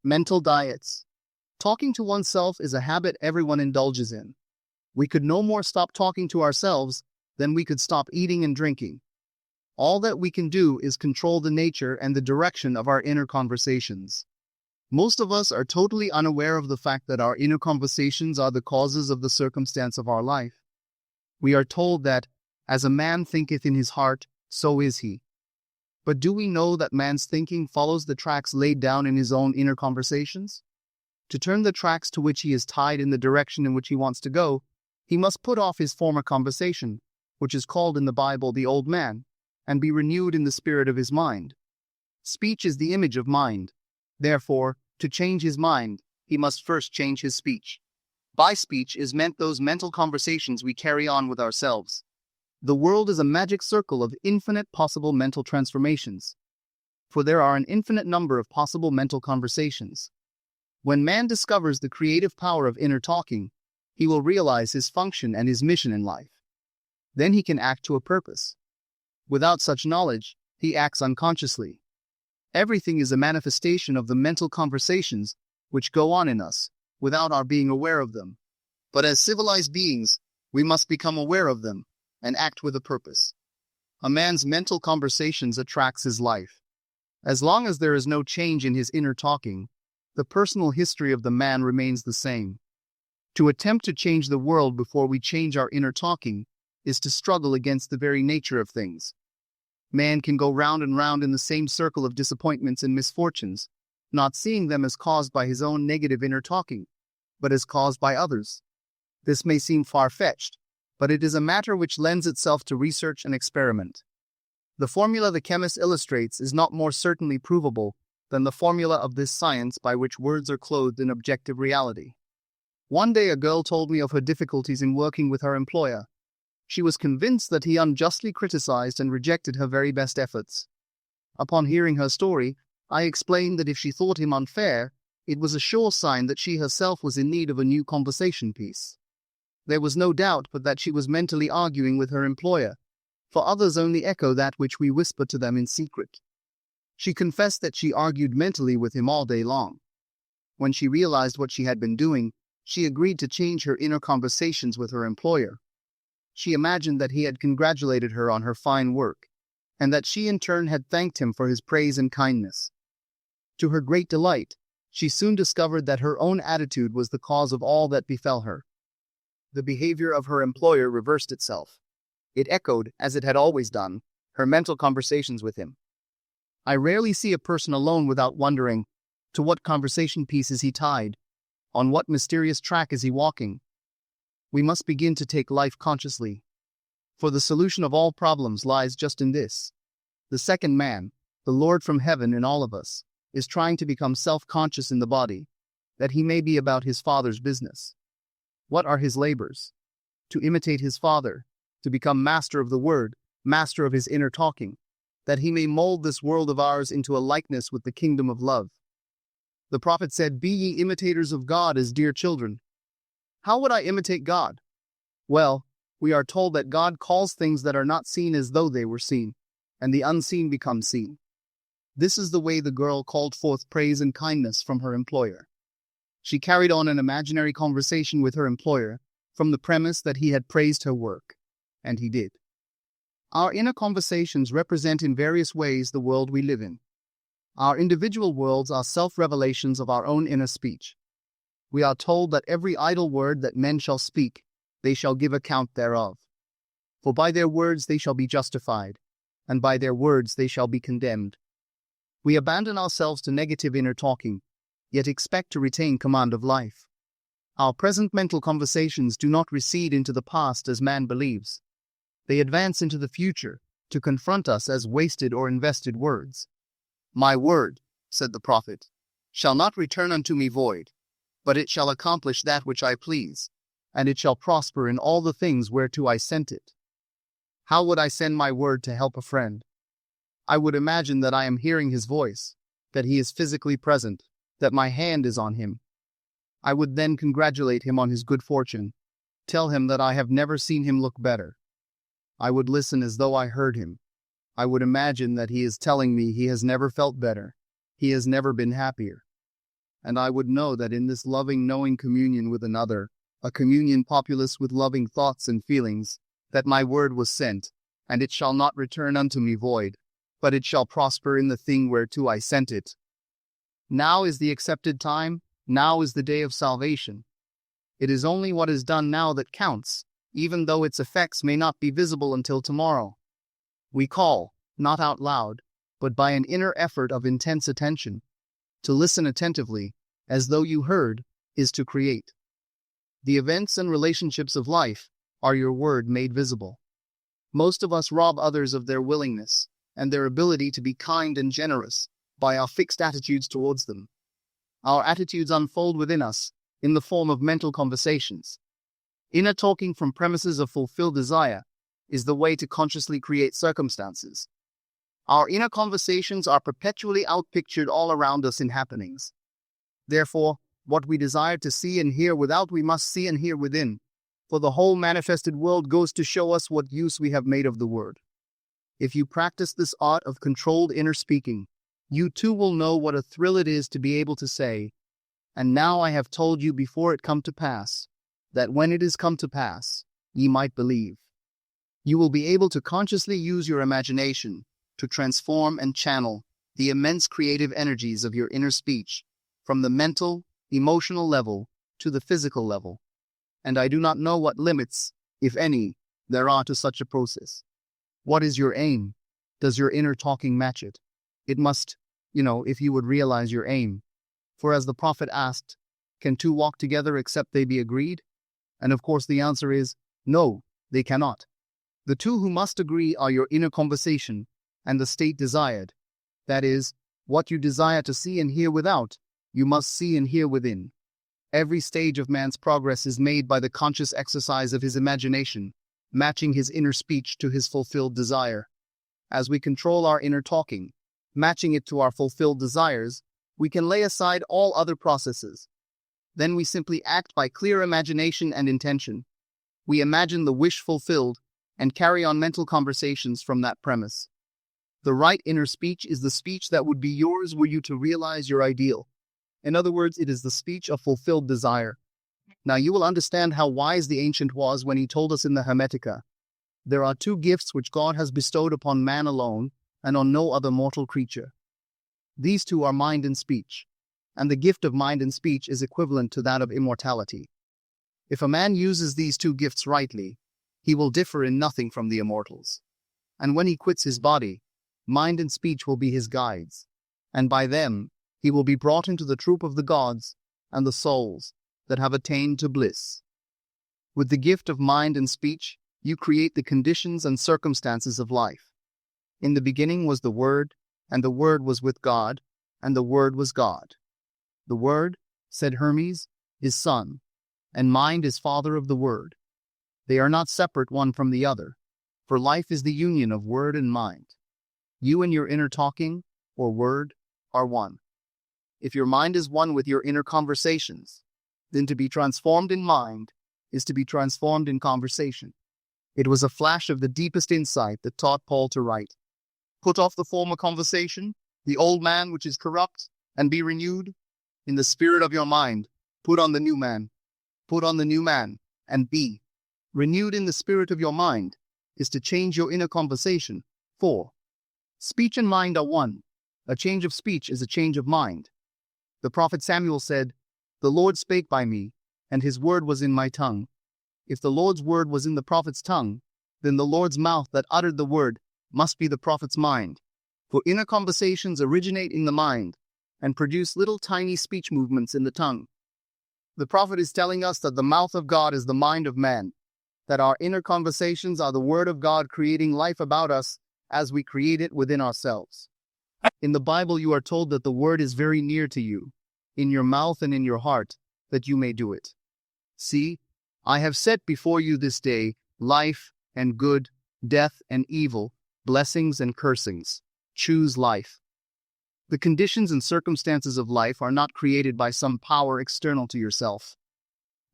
Mental diets. Talking to oneself is a habit everyone indulges in. We could no more stop talking to ourselves than we could stop eating and drinking. All that we can do is control the nature and the direction of our inner conversations. Most of us are totally unaware of the fact that our inner conversations are the causes of the circumstance of our life. We are told that, as a man thinketh in his heart, so is he. But do we know that man's thinking follows the tracks laid down in his own inner conversations? To turn the tracks to which he is tied in the direction in which he wants to go, he must put off his former conversation, which is called in the Bible the old man, and be renewed in the spirit of his mind. Speech is the image of mind. Therefore, to change his mind, he must first change his speech. By speech is meant those mental conversations we carry on with ourselves. The world is a magic circle of infinite possible mental transformations, for there are an infinite number of possible mental conversations. When man discovers the creative power of inner talking, he will realize his function and his mission in life. Then he can act to a purpose. Without such knowledge, he acts unconsciously. Everything is a manifestation of the mental conversations which go on in us, without our being aware of them. But as civilized beings, we must become aware of them and act with a purpose. A man's mental conversations attracts his life. As long as there is no change in his inner talking, the personal history of the man remains the same. To attempt to change the world before we change our inner talking is to struggle against the very nature of things. Man can go round and round in the same circle of disappointments and misfortunes, not seeing them as caused by his own negative inner talking, but as caused by others. This may seem far-fetched, but it is a matter which lends itself to research and experiment. The formula the chemist illustrates is not more certainly provable than the formula of this science by which words are clothed in objective reality. One day a girl told me of her difficulties in working with her employer. She was convinced that he unjustly criticized and rejected her very best efforts. Upon hearing her story, I explained that if she thought him unfair, it was a sure sign that she herself was in need of a new conversation piece. There was no doubt but that she was mentally arguing with her employer, for others only echo that which we whisper to them in secret. She confessed that she argued mentally with him all day long. When she realized what she had been doing, she agreed to change her inner conversations with her employer. She imagined that he had congratulated her on her fine work, and that she in turn had thanked him for his praise and kindness. To her great delight, she soon discovered that her own attitude was the cause of all that befell her. The behavior of her employer reversed itself. It echoed, as it had always done, her mental conversations with him. I rarely see a person alone without wondering, to what conversation piece is he tied? On what mysterious track is he walking? We must begin to take life consciously. For the solution of all problems lies just in this. The second man, the Lord from heaven in all of us, is trying to become self-conscious in the body, that he may be about his Father's business. What are his labors? To imitate his Father, to become master of the Word, master of his inner talking, that he may mold this world of ours into a likeness with the kingdom of love. The prophet said, "Be ye imitators of God as dear children." How would I imitate God? Well, we are told that God calls things that are not seen as though they were seen, and the unseen become seen. This is the way the girl called forth praise and kindness from her employer. She carried on an imaginary conversation with her employer from the premise that he had praised her work, and he did. Our inner conversations represent in various ways the world we live in. Our individual worlds are self-revelations of our own inner speech. We are told that every idle word that men shall speak, they shall give account thereof. For by their words they shall be justified, and by their words they shall be condemned. We abandon ourselves to negative inner talking, yet expect to retain command of life. Our present mental conversations do not recede into the past as man believes. They advance into the future to confront us as wasted or invested words. "My word," said the prophet, "shall not return unto me void, but it shall accomplish that which I please, and it shall prosper in all the things whereto I sent it." How would I send my word to help a friend? I would imagine that I am hearing his voice, that he is physically present, that my hand is on him. I would then congratulate him on his good fortune, tell him that I have never seen him look better. I would listen as though I heard him. I would imagine that he is telling me he has never felt better, he has never been happier. and I would know that in this loving knowing communion with another, a communion populous with loving thoughts and feelings, that my word was sent, and it shall not return unto me void, but it shall prosper in the thing whereto I sent it. Now is the accepted time, now is the day of salvation. It is only what is done now that counts, even though its effects may not be visible until tomorrow. We call, not out loud, but by an inner effort of intense attention. To listen attentively, as though you heard, is to create. The events and relationships of life are your word made visible. Most of us rob others of their willingness and their ability to be kind and generous by our fixed attitudes towards them. Our attitudes unfold within us in the form of mental conversations. Inner talking from premises of fulfilled desire is the way to consciously create circumstances. Our inner conversations are perpetually outpictured all around us in happenings. Therefore, what we desire to see and hear without, we must see and hear within, for the whole manifested world goes to show us what use we have made of the word. If you practice this art of controlled inner speaking, you too will know what a thrill it is to be able to say, "And now I have told you before it come to pass, that when it is come to pass, ye might believe." You will be able to consciously use your imagination to transform and channel the immense creative energies of your inner speech from the mental, emotional level to the physical level. And I do not know what limits, if any, there are to such a process. What is your aim? Does your inner talking match it? It must, if you would realize your aim. For as the prophet asked, can two walk together except they be agreed? And of course the answer is, no, they cannot. The two who must agree are your inner conversation and the state desired. That is, what you desire to see and hear without, you must see and hear within. Every stage of man's progress is made by the conscious exercise of his imagination, matching his inner speech to his fulfilled desire. As we control our inner talking, matching it to our fulfilled desires, we can lay aside all other processes. Then we simply act by clear imagination and intention. We imagine the wish fulfilled and carry on mental conversations from that premise. The right inner speech is the speech that would be yours were you to realize your ideal. In other words, it is the speech of fulfilled desire. Now you will understand how wise the ancient was when he told us in the Hermetica, there are two gifts which God has bestowed upon man alone and on no other mortal creature. These two are mind and speech, and the gift of mind and speech is equivalent to that of immortality. If a man uses these two gifts rightly, he will differ in nothing from the immortals. And when he quits his body, mind and speech will be his guides, and by them he will be brought into the troop of the gods and the souls that have attained to bliss. With the gift of mind and speech, you create the conditions and circumstances of life. In the beginning was the Word, and the Word was with God, and the Word was God. The Word, said Hermes, is Son, and mind is Father of the Word. They are not separate one from the other, for life is the union of word and mind. You and your inner talking, or word, are one. If your mind is one with your inner conversations, then to be transformed in mind is to be transformed in conversation. It was a flash of the deepest insight that taught Paul to write, "Put off the former conversation, the old man which is corrupt, and be renewed. In the spirit of your mind, put on the new man. Put on the new man, and be renewed in the spirit of your mind," is to change your inner conversation. 4. Speech and mind are one. A change of speech is a change of mind. The prophet Samuel said, "The Lord spake by me, and his word was in my tongue." If the Lord's word was in the prophet's tongue, then the Lord's mouth that uttered the word must be the prophet's mind. For inner conversations originate in the mind and produce little tiny speech movements in the tongue. The prophet is telling us that the mouth of God is the mind of man, that our inner conversations are the word of God creating life about us as we create it within ourselves. In the Bible, you are told that the word is very near to you, in your mouth and in your heart, that you may do it. See, I have set before you this day life and good, death and evil, blessings and cursings. Choose life. The conditions and circumstances of life are not created by some power external to yourself.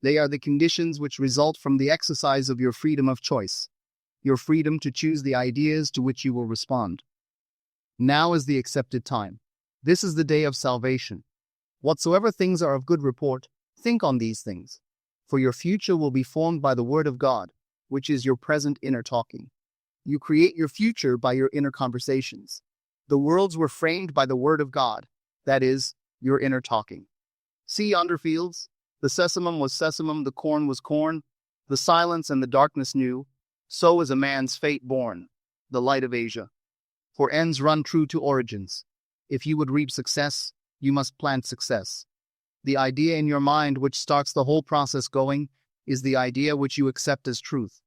They are the conditions which result from the exercise of your freedom of choice, your freedom to choose the ideas to which you will respond. Now is the accepted time. This is the day of salvation. Whatsoever things are of good report, think on these things. For your future will be formed by the word of God, which is your present inner talking. You create your future by your inner conversations. The worlds were framed by the word of God, that is, your inner talking. See yonder fields? The sesamum was sesamum, the corn was corn, the silence and the darkness knew. So is a man's fate born, the light of Asia. For ends run true to origins. If you would reap success, you must plant success. The idea in your mind which starts the whole process going is the idea which you accept as truth.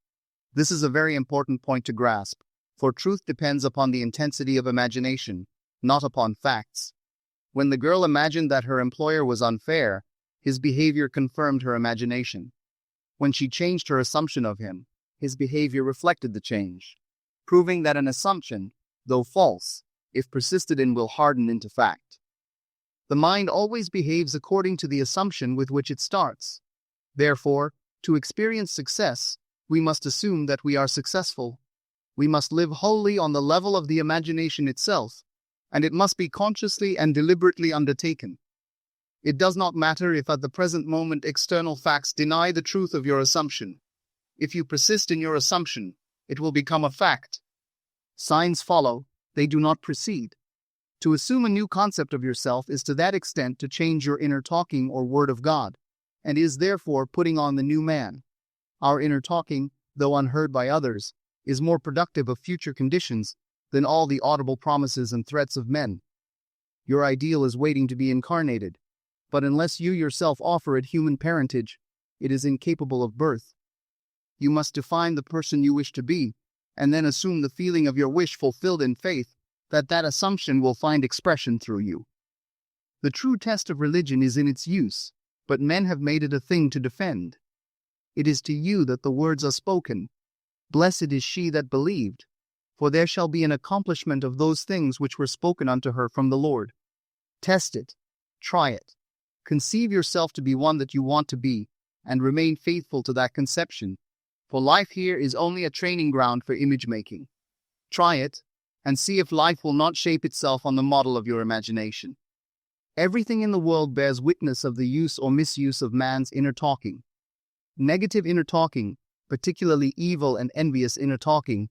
This is a very important point to grasp, for truth depends upon the intensity of imagination, not upon facts. When the girl imagined that her employer was unfair, his behavior confirmed her imagination. When she changed her assumption of him, his behavior reflected the change, proving that an assumption, though false, if persisted in, will harden into fact. The mind always behaves according to the assumption with which it starts. Therefore, to experience success, we must assume that we are successful. We must live wholly on the level of the imagination itself, and it must be consciously and deliberately undertaken. It does not matter if at the present moment external facts deny the truth of your assumption. If you persist in your assumption, it will become a fact. Signs follow, they do not precede. To assume a new concept of yourself is to that extent to change your inner talking or word of God, and is therefore putting on the new man. Our inner talking, though unheard by others, is more productive of future conditions than all the audible promises and threats of men. Your ideal is waiting to be incarnated, but unless you yourself offer it human parentage, it is incapable of birth. You must define the person you wish to be, and then assume the feeling of your wish fulfilled in faith that assumption will find expression through you. The true test of religion is in its use, but men have made it a thing to defend. It is to you that the words are spoken. Blessed is she that believed, for there shall be an accomplishment of those things which were spoken unto her from the Lord. Test it, try it. Conceive yourself to be one that you want to be, and remain faithful to that conception, for life here is only a training ground for image-making. Try it, and see if life will not shape itself on the model of your imagination. Everything in the world bears witness of the use or misuse of man's inner talking. Negative inner talking, particularly evil and envious inner talking,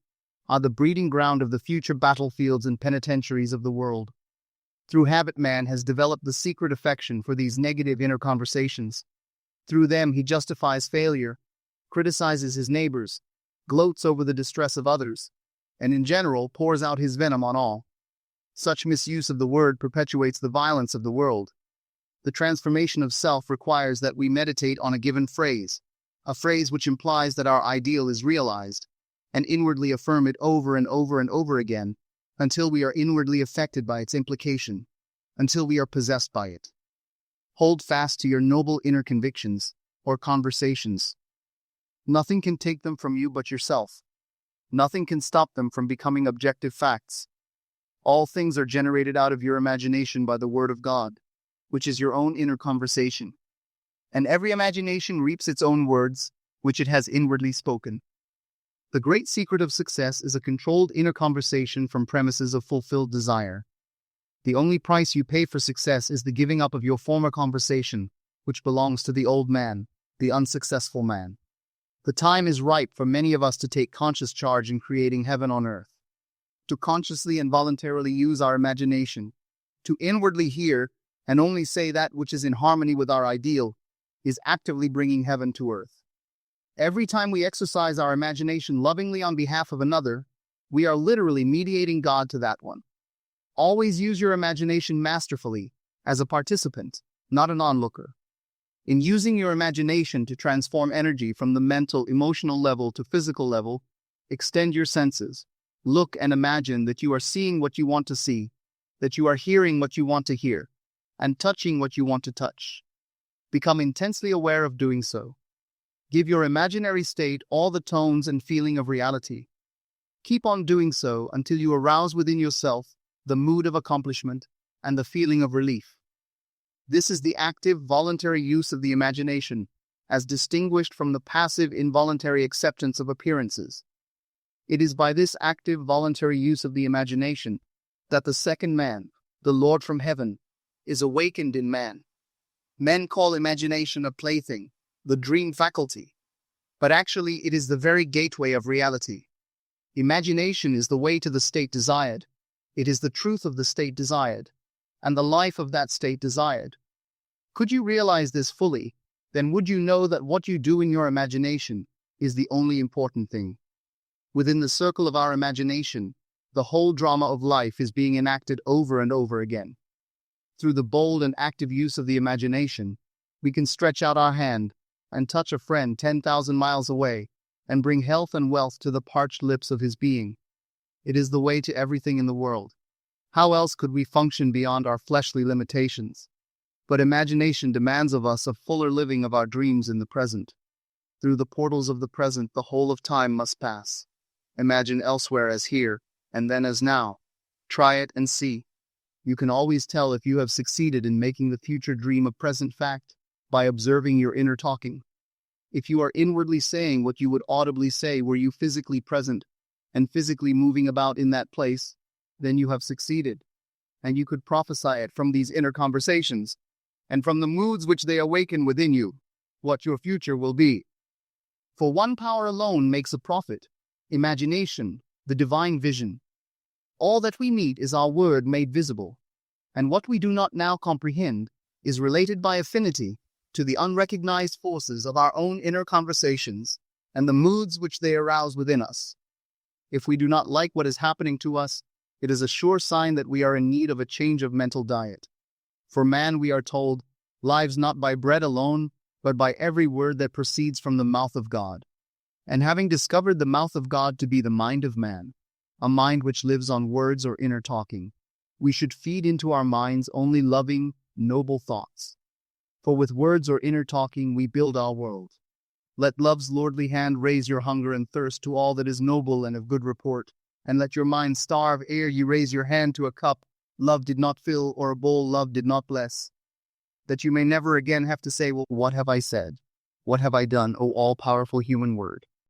are the breeding ground of the future battlefields and penitentiaries of the world. Through habit, man has developed the secret affection for these negative inner conversations. Through them he justifies failure, criticizes his neighbors, gloats over the distress of others, and in general pours out his venom on all. Such misuse of the word perpetuates the violence of the world. The transformation of self requires that we meditate on a given phrase, a phrase which implies that our ideal is realized, and inwardly affirm it over and over and over again, until we are inwardly affected by its implication, until we are possessed by it. Hold fast to your noble inner convictions, or conversations. Nothing can take them from you but yourself. Nothing can stop them from becoming objective facts. All things are generated out of your imagination by the word of God, which is your own inner conversation. And every imagination reaps its own words, which it has inwardly spoken. The great secret of success is a controlled inner conversation from premises of fulfilled desire. The only price you pay for success is the giving up of your former conversation, which belongs to the old man, the unsuccessful man. The time is ripe for many of us to take conscious charge in creating heaven on earth. To consciously and voluntarily use our imagination, to inwardly hear and only say that which is in harmony with our ideal, is actively bringing heaven to earth. Every time we exercise our imagination lovingly on behalf of another, we are literally mediating God to that one. Always use your imagination masterfully, as a participant, not an onlooker. In using your imagination to transform energy from the mental, emotional level to physical level, extend your senses. Look and imagine that you are seeing what you want to see, that you are hearing what you want to hear, and touching what you want to touch. Become intensely aware of doing so. Give your imaginary state all the tones and feeling of reality. Keep on doing so until you arouse within yourself the mood of accomplishment and the feeling of relief. This is the active, voluntary use of the imagination, as distinguished from the passive, involuntary acceptance of appearances. It is by this active, voluntary use of the imagination that the second man, the Lord from heaven, is awakened in man. Men call imagination a plaything, the dream faculty. But actually, it is the very gateway of reality. Imagination is the way to the state desired. It is the truth of the state desired, and the life of that state desired. Could you realize this fully, then would you know that what you do in your imagination is the only important thing. Within the circle of our imagination, the whole drama of life is being enacted over and over again. Through the bold and active use of the imagination, we can stretch out our hand and touch a friend 10,000 miles away and bring health and wealth to the parched lips of his being. It is the way to everything in the world. How else could we function beyond our fleshly limitations? But imagination demands of us a fuller living of our dreams in the present. Through the portals of the present, the whole of time must pass. Imagine elsewhere as here, and then as now. Try it and see. You can always tell if you have succeeded in making the future dream a present fact by observing your inner talking. If you are inwardly saying what you would audibly say were you physically present and physically moving about in that place, then you have succeeded. And you could prophesy it from these inner conversations, and from the moods which they awaken within you, what your future will be. For one power alone makes a prophet, imagination, the divine vision. All that we meet is our word made visible, and what we do not now comprehend is related by affinity to the unrecognized forces of our own inner conversations and the moods which they arouse within us. If we do not like what is happening to us, it is a sure sign that we are in need of a change of mental diet. For man, we are told, lives not by bread alone, but by every word that proceeds from the mouth of God. And having discovered the mouth of God to be the mind of man, a mind which lives on words or inner talking, we should feed into our minds only loving, noble thoughts. For with words or inner talking we build our world. Let love's lordly hand raise your hunger and thirst to all that is noble and of good report, and let your mind starve ere you raise your hand to a cup love did not fill or a bowl love did not bless, that you may never again have to say, well, what have I said? What have I done, O all-powerful human word?